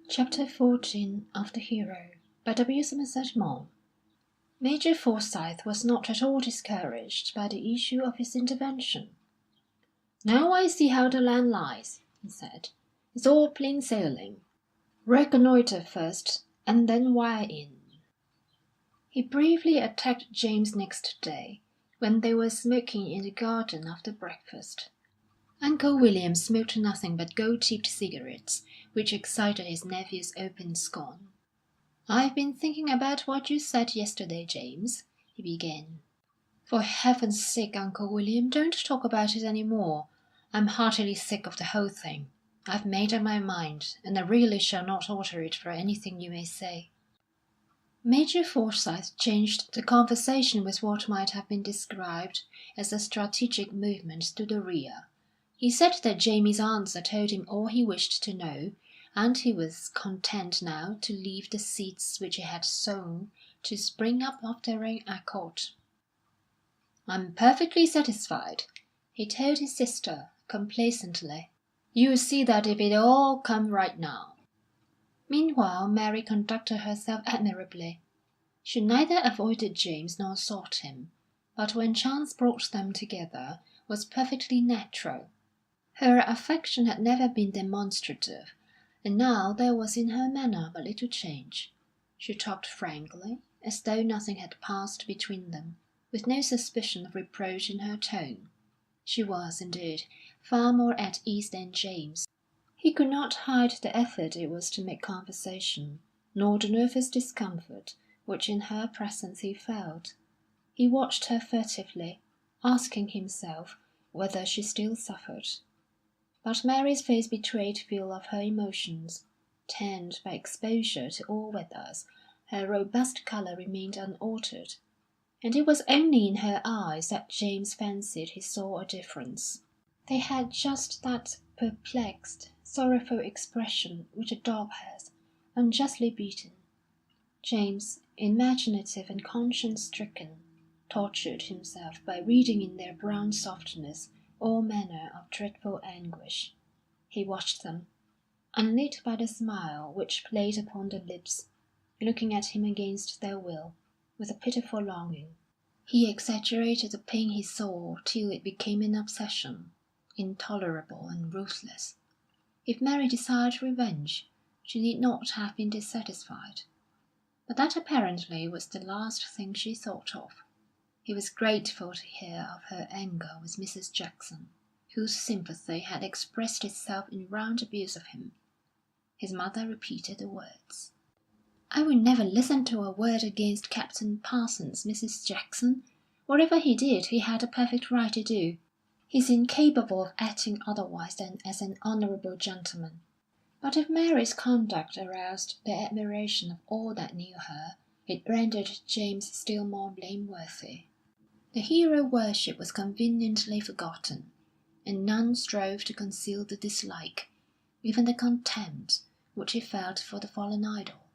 Chapter 14 of The Hero by Somerset Maugham. Major Forsyth was not at all discouraged by the issue of his intervention. "Now I see how the land lies," he said. "It's all plain sailing. Reconnoitre first, and then wire in." He bravely attacked James next day, when they were smoking in the garden after breakfast. Uncle William smoked nothing but gold-tipped cigarettes, which excited his nephew's open scorn. "I've been thinking about what you said yesterday, James," he began. "For heaven's sake, Uncle William, don't talk about it any more. I'm heartily sick of the whole thing. I've made up my mind, and I really shall not alter it for anything you may say." Major Forsyth changed the conversation with what might have been described as a strategic movement to the rear. He said that Jamie's answer told him all he wished to know, and he was content now to leave the seeds which he had sown to spring up of their own accord. "I'm perfectly satisfied," he told his sister, complacently. "You'll see that if it'll all come right now." Meanwhile, Mary conducted herself admirably. She neither avoided James nor sought him, but when chance brought them together, was perfectly natural. Her affection had never been demonstrative, and now there was in her manner but little change. She talked frankly, as though nothing had passed between them, with no suspicion of reproach in her tone. She was, indeed, far more at ease than James. He could not hide the effort it was to make conversation, nor the nervous discomfort which in her presence he felt. He watched her furtively, asking himself whether she still suffered. But Mary's face betrayed few of her emotions. Tanned by exposure to all weathers, her robust colour remained unaltered, and it was only in her eyes that James fancied he saw a difference. They had just that perplexed, sorrowful expression which a dog has, unjustly beaten. James, imaginative and conscience-stricken, tortured himself by reading in their brown softness all manner of dreadful anguish. He watched them, unlit by the smile which played upon the lips, looking at him against their will, with a pitiful longing. He exaggerated the pain he saw till it became an obsession, intolerable and ruthless. If Mary desired revenge, she need not have been dissatisfied. But that apparently was the last thing she thought of. He was grateful to hear of her anger with Mrs. Jackson, whose sympathy had expressed itself in round abuse of him. His mother repeated the words. "I will never listen to a word against Captain Parsons, Mrs. Jackson. Whatever he did, he had a perfect right to do. He's incapable of acting otherwise than as an honourable gentleman." But if Mary's conduct aroused the admiration of all that knew her, it rendered James still more blameworthy. The hero worship was conveniently forgotten, and none strove to conceal the dislike, even the contempt, which he felt for the fallen idol.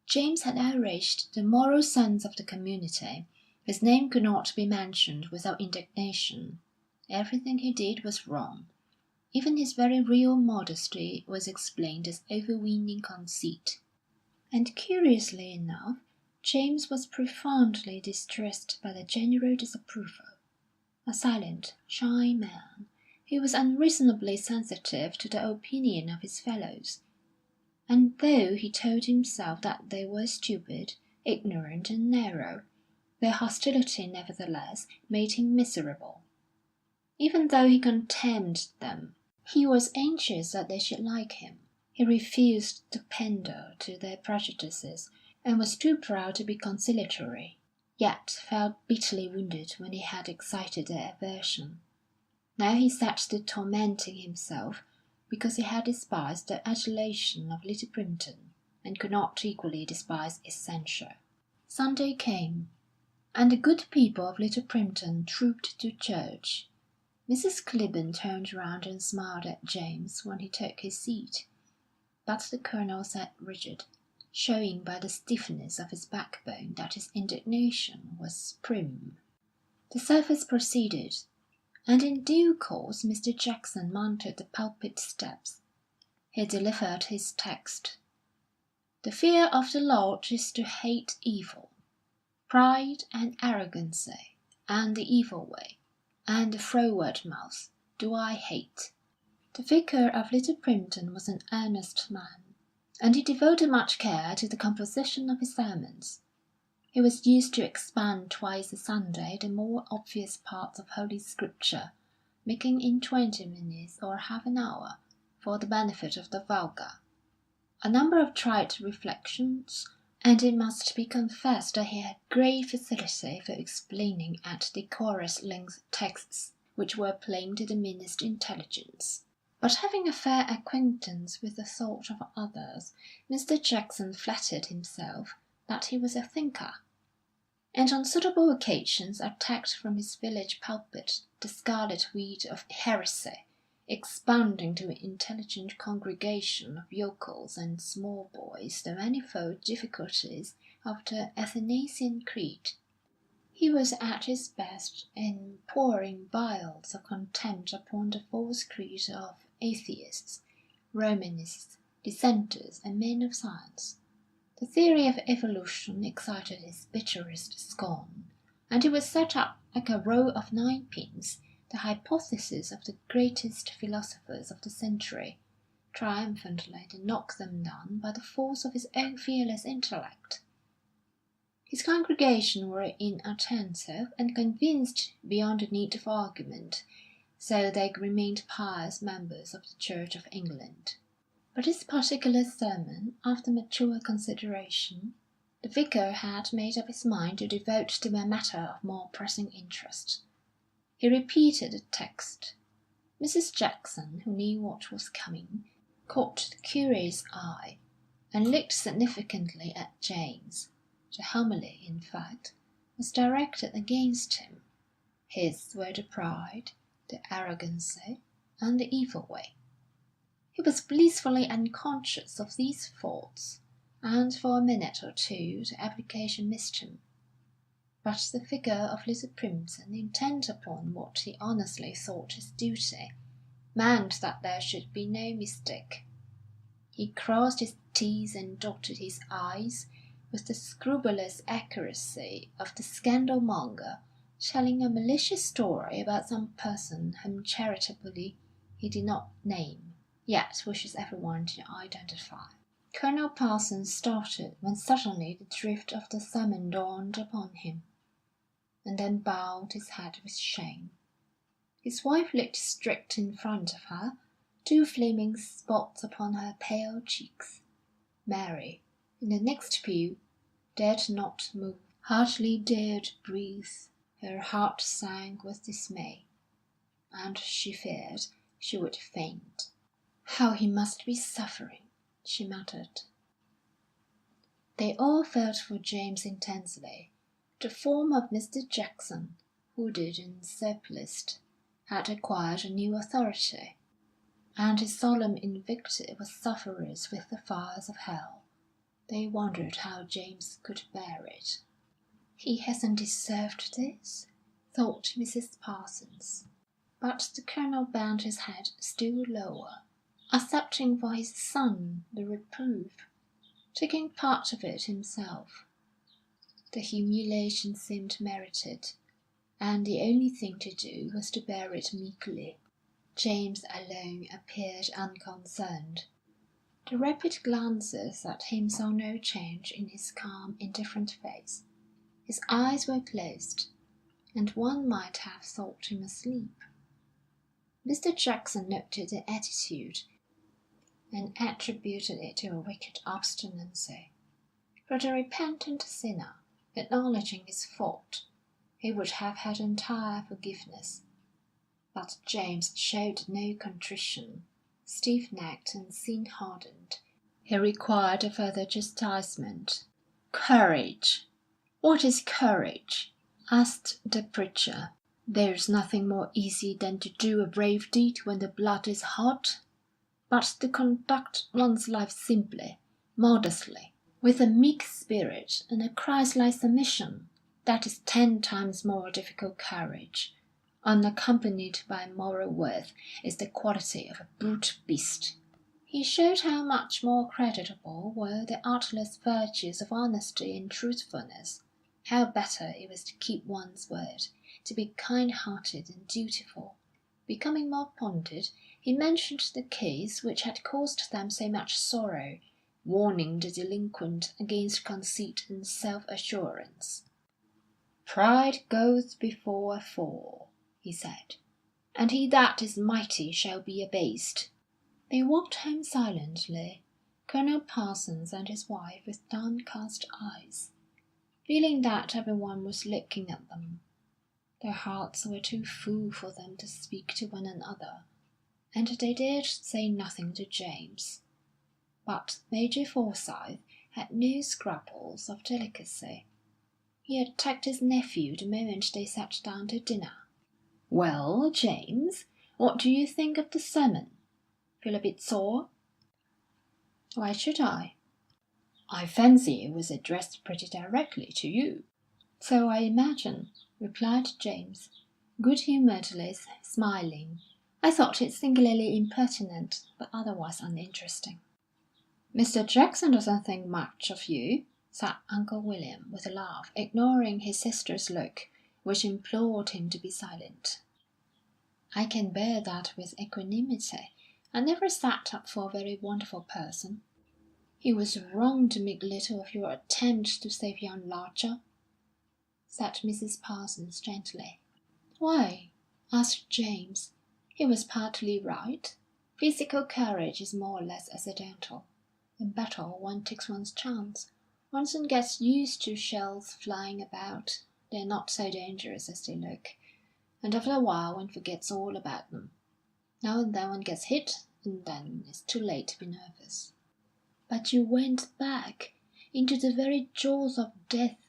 James had outraged the moral sense of the community. His name could not be mentioned without indignation. Everything he did was wrong. Even his very real modesty was explained as overweening conceit. And curiously enough, James was profoundly distressed by the general disapproval. A silent, shy man, he was unreasonably sensitive to the opinion of his fellows, and though he told himself that they were stupid, ignorant, and narrow, their hostility nevertheless made him miserable. Even though he contemned them, he was anxious that they should like him. He refused to pander to their prejudices, and was too proud to be conciliatory, yet felt bitterly wounded when he had excited their aversion. Now he set to tormenting himself because he had despised the adulation of Little Primpton, and could not equally despise its censure. Sunday came, and the good people of Little Primpton trooped to church. Mrs. Clibborn turned round and smiled at James when he took his seat, but the Colonel sat rigid, showing by the stiffness of his backbone that his indignation was prim. The service proceeded, and in due course Mr. Jackson mounted the pulpit steps. he delivered his text. "The fear of the Lord is to hate evil. Pride and arrogancy, and the evil way, and the froward mouth, do I hate." The vicar of Little Primpton was an earnest man, and he devoted much care to the composition of his sermons. He was used to expound twice a Sunday the more obvious parts of Holy Scripture, making in 20 minutes or half an hour, for the benefit of the vulgar, a number of trite reflections, and it must be confessed that he had great facility for explaining at decorous length texts which were plain to the meanest intelligence. But having a fair acquaintance with the thought of others, Mr. Jackson flattered himself that he was a thinker, and on suitable occasions attacked from his village pulpit the scarlet weed of heresy, expounding to an intelligent congregation of yokels and small boys the manifold difficulties of the Athanasian Creed. He was at his best in pouring vials of contempt upon the false creed of atheists, Romanists, dissenters, and men of science. The theory of evolution excited his bitterest scorn, and he would set up like a row of ninepins the hypothesis of the greatest philosophers of the century, triumphantly to knock them down by the force of his own fearless intellect. His congregation were inattentive and convinced beyond the need of argument, so they remained pious members of the Church of England. But this particular sermon, after mature consideration, the vicar had made up his mind to devote to a matter of more pressing interest. He repeated the text. Mrs. Jackson, who knew what was coming, caught the curate's eye, and looked significantly at James. The homily, in fact, was directed against him. His were the pride, the arrogancy, and the evil way. He was blissfully unconscious of these faults, and for a minute or two the application missed him. But the vicar of Little Primpton, intent upon what he honestly thought his duty, meant that there should be no mistake. He crossed his T's and dotted his I's with the scrupulous accuracy of the scandal-monger telling a malicious story about some person whom charitably he did not name, yet wishes everyone to identify. Colonel Parsons started when suddenly the drift of the sermon dawned upon him, and then bowed his head with shame. His wife looked straight in front of her, 2 flaming spots upon her pale cheeks. Mary, in the next pew, dared not move, hardly dared breathe. Her heart sank with dismay, and she feared she would faint. "How he must be suffering!" she muttered. They all felt for James intensely. The form of Mr. Jackson, hooded and surpliced, had acquired a new authority, and his solemn invective was sulphurous with the fires of hell. They wondered how James could bear it. "He hasn't deserved this," thought Mrs. Parsons. But the Colonel bent his head still lower, accepting for his son the reproof, taking part of it himself. The humiliation seemed merited, and the only thing to do was to bear it meekly. James alone appeared unconcerned. The rapid glances at him saw no change in his calm, indifferent face. His eyes were closed, and one might have thought him asleep. Mr. Jackson noted the attitude, and attributed it to a wicked obstinacy. For the repentant sinner, acknowledging his fault, he would have had entire forgiveness. But James showed no contrition. Stiff-necked and sin-hardened, he required a further chastisement. "Courage! What is courage?" asked the preacher. "There's nothing more easy than to do a brave deed when the blood is hot. But to conduct one's life simply, modestly, with a meek spirit and a Christ-like submission, that is 10 times more difficult. Courage, unaccompanied by moral worth, is the quality of a brute beast." He showed how much more creditable were the artless virtues of honesty and truthfulness, how better it was to keep one's word, to be kind-hearted and dutiful. Becoming more pointed, he mentioned the case which had caused them so much sorrow, warning the delinquent against conceit and self-assurance. "Pride goeth before a fall," he said, "and he that is mighty shall be abased." They walked home silently, Colonel Parsons and his wife with downcast eyes, feeling that everyone was looking at them. Their hearts were too full for them to speak to one another, and they dared say nothing to James. But Major Forsyth had no scruples of delicacy. He attacked his nephew the moment they sat down to dinner. "Well, James, what do you think of the sermon? Feel a bit sore?" "Why should I?" "I fancy it was addressed pretty directly to you." "So I imagine," replied James, good-humouredly smiling. "I thought it singularly impertinent, but otherwise uninteresting." "Mr. Jackson doesn't think much of you," said Uncle William, with a laugh, ignoring his sister's look, which implored him to be silent. "I can bear that with equanimity. I never set up for a very wonderful person." "He was wrong to make little of your attempt to save young Larcher," said Mrs. Parsons gently. "Why?" asked James. "He was partly right. Physical courage is more or less accidental. In battle one takes one's chance. One soon gets used to shells flying about. They're not so dangerous as they look, and after a while one forgets all about them. Now and then one gets hit, and then it's too late to be nervous." "But you went back into the very jaws of death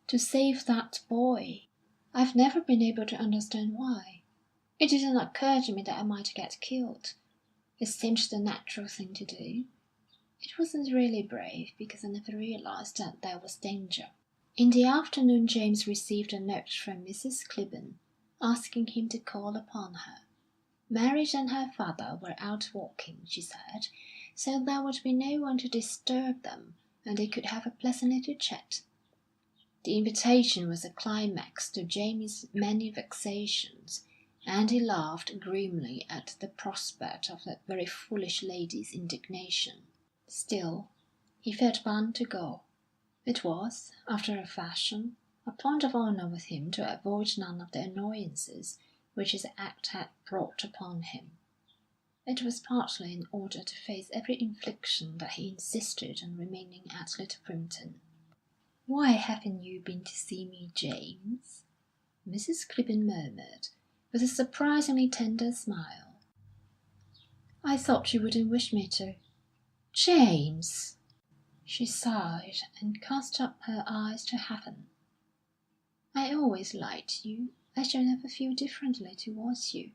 to save that boy. I've never been able to understand why. It didn't occur to me that I might get killed. It seemed the natural thing to do. It wasn't really brave, because I never realised that there was danger." In the afternoon James received a note from Mrs. Clibborn, asking him to call upon her. Mary and her father were out walking, she said, so there would be no one to disturb them, and they could have a pleasant little chat. The invitation was a climax to Jamie's many vexations, and he laughed grimly at the prospect of that very foolish lady's indignation. Still, he felt bound to go. It was, after a fashion, a point of honour with him to avoid none of the annoyances which his act had brought upon him. It was partly in order to face every infliction that he insisted on remaining at Little Primpton. "Why haven't you been to see me, James?" Mrs. Clibborn murmured, with a surprisingly tender smile. "I thought you wouldn't wish me to." "James!" She sighed and cast up her eyes to heaven. "I always liked you. I shall never feel differently towards you."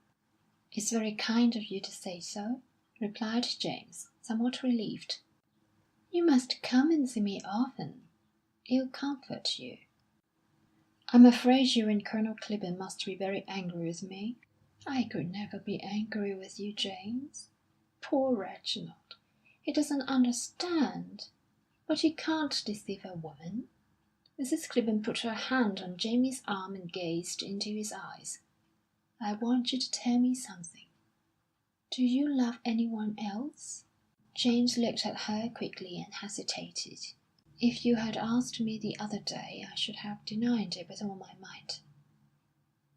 "It's very kind of you to say so," replied James, somewhat relieved. "You must come and see me often. It'll comfort you." "I'm afraid you and Colonel Clibborn must be very angry with me." "I could never be angry with you, James. Poor Reginald! He doesn't understand. But you can't deceive a woman." Mrs. Clibborn put her hand on Jamie's arm and gazed into his eyes. "I want you to tell me something. Do you love anyone else?" James looked at her quickly and hesitated. "If you had asked me the other day, I should have denied it with all my might.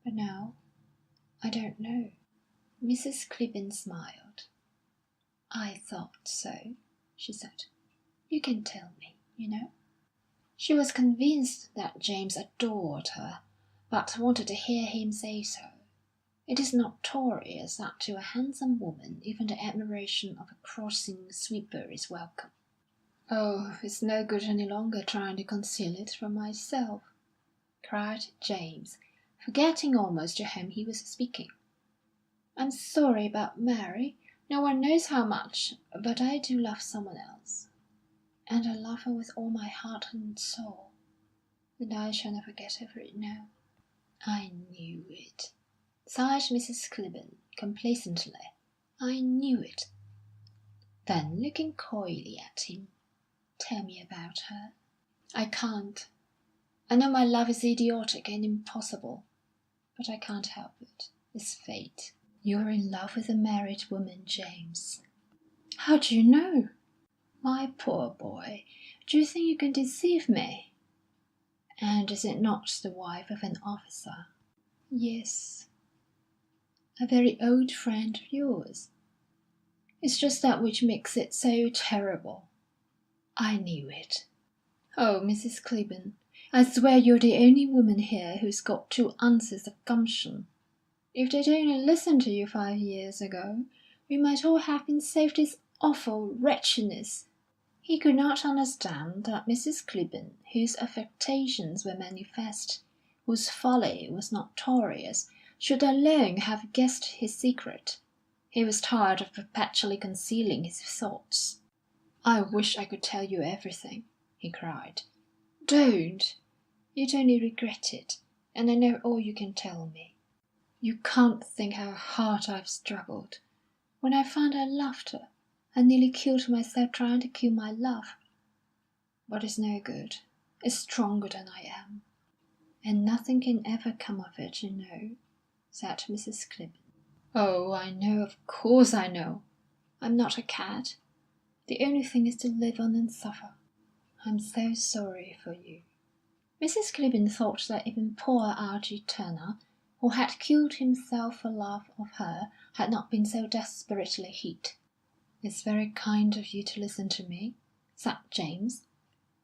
But now, I don't know." Mrs. Clibborn smiled. "I thought so," she said. "You can tell me, you know." She was convinced that James adored her, but wanted to hear him say so. It is notorious that to a handsome woman even the admiration of a crossing sweeper is welcome. "Oh, it's no good any longer trying to conceal it from myself," cried James, forgetting almost to whom he was speaking. "I'm sorry about Mary. No one knows how much, but I do love someone else. And I love her with all my heart and soul, and I shall never get over it now." "I knew it," sighed Mrs. Clibborn, complacently. "I knew it." Then, looking coyly at him, "Tell me about her." "I can't. I know my love is idiotic and impossible, but I can't help it. It's fate." "You're in love with a married woman, James." "How do you know?" "My poor boy, do you think you can deceive me?" "And is it not the wife of an officer?" "Yes, a very old friend of yours." "It's just that which makes it so terrible." "I knew it." "Oh, Mrs. Clibborn, I swear you're the only woman here who's got 2 ounces of gumption. If they'd only listened to you 5 years ago, we might all have been saved this awful wretchedness." He could not understand that Mrs. Clibborn, whose affectations were manifest, whose folly was notorious, should alone have guessed his secret. He was tired of perpetually concealing his thoughts. "I wish I could tell you everything," he cried. "Don't! You'd only regret it, and I know all you can tell me. You can't think how hard I've struggled. When I found I loved her, I nearly killed myself trying to kill my love. But it's no good. It's stronger than I am. And nothing can ever come of it, you know," said Mrs. Clibborn. "Oh, I know, of course I know. I'm not a cat. The only thing is to live on and suffer. I'm so sorry for you." Mrs. Clibborn thought that even poor Algy Turner, who had killed himself for love of her, had not been so desperately hit. "It's very kind of you to listen to me," said James.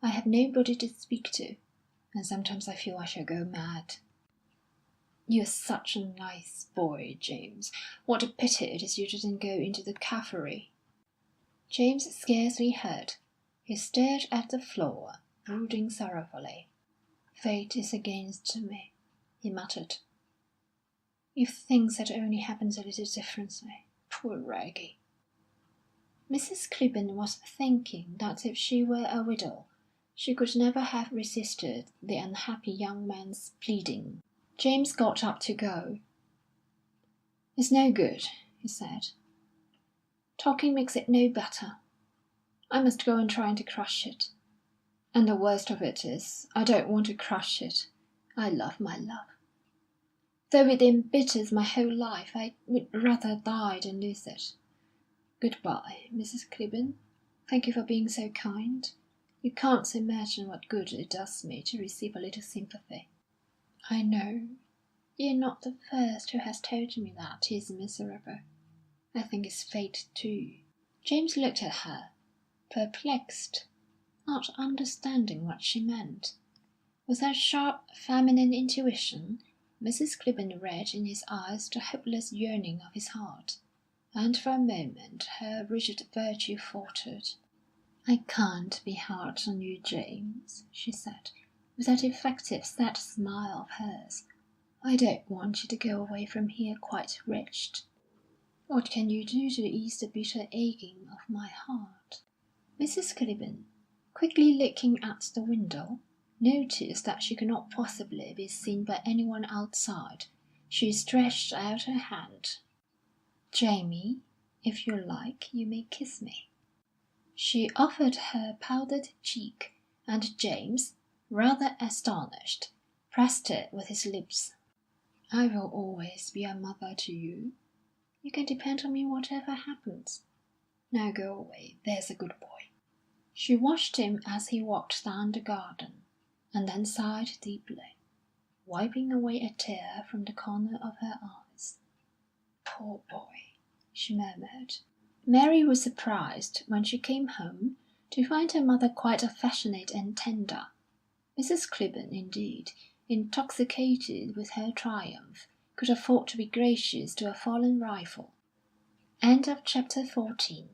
"I have nobody to speak to, and sometimes I feel I shall go mad." "You're such a nice boy, James. What a pity it is you didn't go into the cavalry." James scarcely heard. He stared at the floor, brooding sorrowfully. "Fate is against me," he muttered. "If things had only happened a little differently. Poor Reggie!" Mrs. Clibborn was thinking that if she were a widow, she could never have resisted the unhappy young man's pleading. James got up to go. "It's no good," he said. "Talking makes it no better. I must go on trying to crush it. And the worst of it is, I don't want to crush it. I love my love. Though it embitters my whole life, I would rather die than lose it. Good-bye, Mrs. Clibborn. Thank you for being so kind. You can't imagine what good it does me to receive a little sympathy." "I know. You're not the first who has told me that he's miserable. I think it's fate, too." James looked at her, perplexed, not understanding what she meant. With her sharp feminine intuition, Mrs. Clibborn read in his eyes the hopeless yearning of his heart, and for a moment her rigid virtue faltered. "I can't be hard on you, James," she said, with that effective sad smile of hers. "I don't want you to go away from here quite wretched. What can you do to ease the bitter aching of my heart?" Mrs. Clibborn, quickly looking at the window, noticed that she could not possibly be seen by anyone outside. She stretched out her hand. "Jamie, if you like, you may kiss me." She offered her powdered cheek, and James, rather astonished, pressed it with his lips. "I will always be a mother to you. You can depend on me whatever happens. Now go away, there's a good boy." She watched him as he walked down the garden, and then sighed deeply, wiping away a tear from the corner of her eyes. "Poor boy," she murmured. Mary was surprised, when she came home, to find her mother quite affectionate and tender. Mrs. Clibborn, indeed, intoxicated with her triumph, could afford to be gracious to a fallen rival. Chapter 14